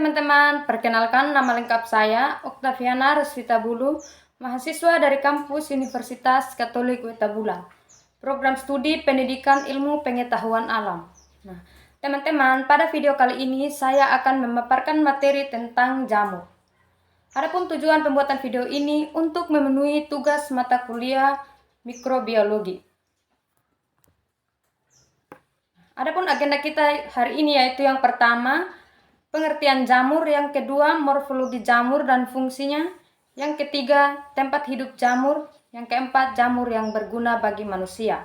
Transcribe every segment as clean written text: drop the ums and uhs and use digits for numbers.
teman-teman, perkenalkan nama lengkap saya Oktaviana Resvita Bulu, mahasiswa dari kampus Universitas Katolik Wetabula, program studi Pendidikan Ilmu Pengetahuan Alam. Nah, teman-teman, pada video kali ini saya akan memaparkan materi tentang jamur. Adapun tujuan pembuatan video ini untuk memenuhi tugas mata kuliah mikrobiologi. Adapun agenda kita hari ini yaitu yang pertama, pengertian jamur, yang kedua morfologi jamur dan fungsinya, yang ketiga tempat hidup jamur, yang keempat jamur yang berguna bagi manusia.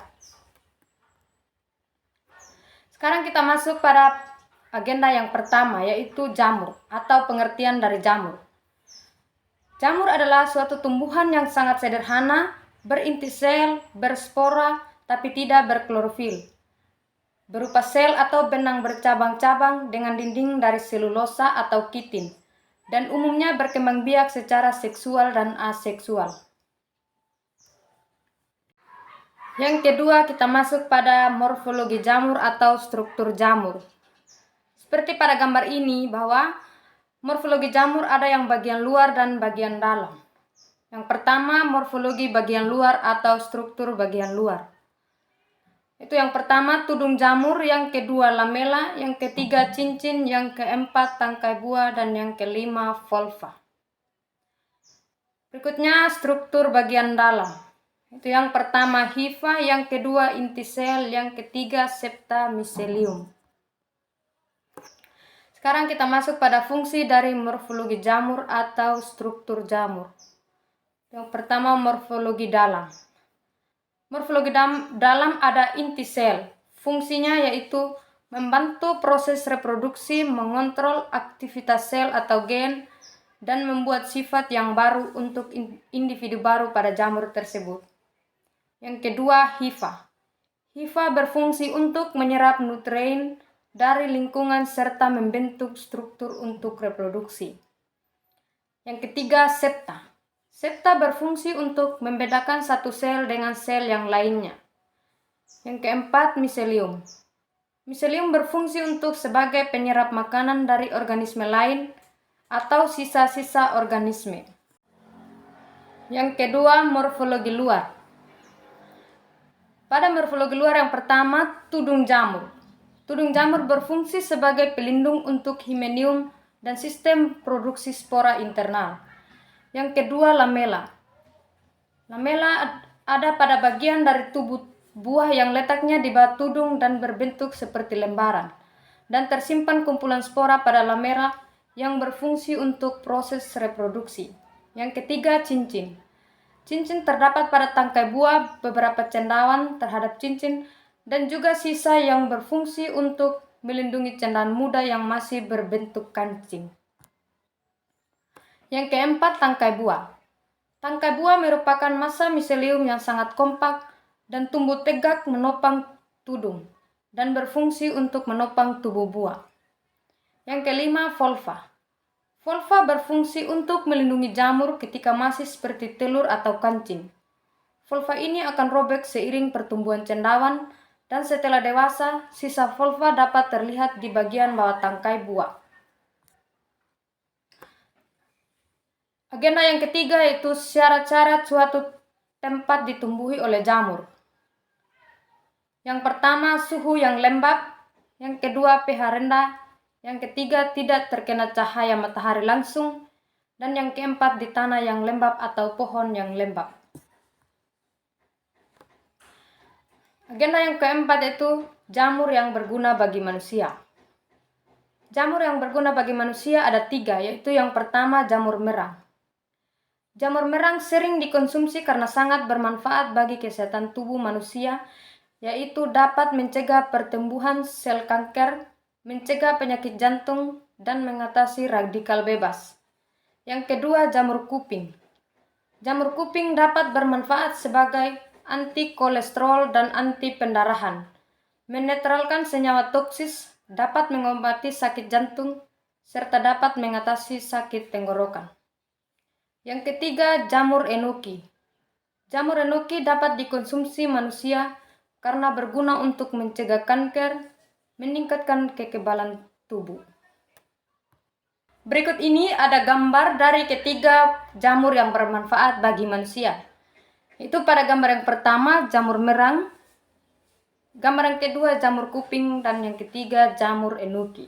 Sekarang kita masuk pada agenda yang pertama yaitu jamur atau pengertian dari jamur. Jamur adalah suatu tumbuhan yang sangat sederhana, berinti sel, berspora, tapi tidak berklorofil, berupa sel atau benang bercabang-cabang dengan dinding dari selulosa atau kitin, dan umumnya berkembang biak secara seksual dan aseksual. Yang kedua, kita masuk pada morfologi jamur atau struktur jamur. Seperti pada gambar ini bahwa morfologi jamur ada yang bagian luar dan bagian dalam. Yang pertama, morfologi bagian luar atau struktur bagian luar. Itu yang pertama tudung jamur, yang kedua lamela, yang ketiga cincin, yang keempat tangkai buah, dan yang kelima volva. Berikutnya struktur bagian dalam. Itu yang pertama hifa, yang kedua inti sel, yang ketiga septa miselium. Sekarang kita masuk pada fungsi dari morfologi jamur atau struktur jamur. Yang pertama morfologi dalam. Morfologi dalam ada inti sel. Fungsinya yaitu membantu proses reproduksi, mengontrol aktivitas sel atau gen, dan membuat sifat yang baru untuk individu baru pada jamur tersebut. Yang kedua, hifa. Hifa berfungsi untuk menyerap nutrien dari lingkungan serta membentuk struktur untuk reproduksi. Yang ketiga, septa. Septa berfungsi untuk membedakan satu sel dengan sel yang lainnya. Yang keempat, miselium. Miselium berfungsi untuk sebagai penyerap makanan dari organisme lain atau sisa-sisa organisme. Yang kedua, morfologi luar. Pada morfologi luar yang pertama, tudung jamur. Tudung jamur berfungsi sebagai pelindung untuk himenium dan sistem produksi spora internal. Yang kedua, lamela. Lamela ada pada bagian dari tubuh buah yang letaknya di bawah tudung dan berbentuk seperti lembaran, dan tersimpan kumpulan spora pada lamela yang berfungsi untuk proses reproduksi. Yang ketiga, cincin. Cincin terdapat pada tangkai buah, beberapa cendawan terhadap cincin, dan juga sisa yang berfungsi untuk melindungi cendawan muda yang masih berbentuk kancing. Yang keempat, tangkai buah. Tangkai buah merupakan massa miselium yang sangat kompak dan tumbuh tegak menopang tudung dan berfungsi untuk menopang tubuh buah. Yang kelima, volva. Volva berfungsi untuk melindungi jamur ketika masih seperti telur atau kancing. Volva ini akan robek seiring pertumbuhan cendawan, dan setelah dewasa, sisa volva dapat terlihat di bagian bawah tangkai buah. Agenda yang ketiga yaitu syarat-syarat suatu tempat ditumbuhi oleh jamur. Yang pertama, suhu yang lembab. Yang kedua, pH rendah. Yang ketiga, tidak terkena cahaya matahari langsung. Dan yang keempat, di tanah yang lembab atau pohon yang lembab. Agenda yang keempat itu jamur yang berguna bagi manusia. Jamur yang berguna bagi manusia ada 3, yaitu yang pertama jamur merang. Jamur merang sering dikonsumsi karena sangat bermanfaat bagi kesehatan tubuh manusia, yaitu dapat mencegah pertumbuhan sel kanker, mencegah penyakit jantung, dan mengatasi radikal bebas. Yang kedua, jamur kuping. Jamur kuping dapat bermanfaat sebagai anti kolesterol dan anti pendarahan, menetralkan senyawa toksis, dapat mengobati sakit jantung, serta dapat mengatasi sakit tenggorokan. Yang ketiga, jamur enoki. Jamur enoki dapat dikonsumsi manusia karena berguna untuk mencegah kanker, meningkatkan kekebalan tubuh. Berikut ini ada gambar dari ketiga jamur yang bermanfaat bagi manusia. Itu pada gambar yang pertama jamur merang, gambar yang kedua jamur kuping, dan yang ketiga jamur enoki.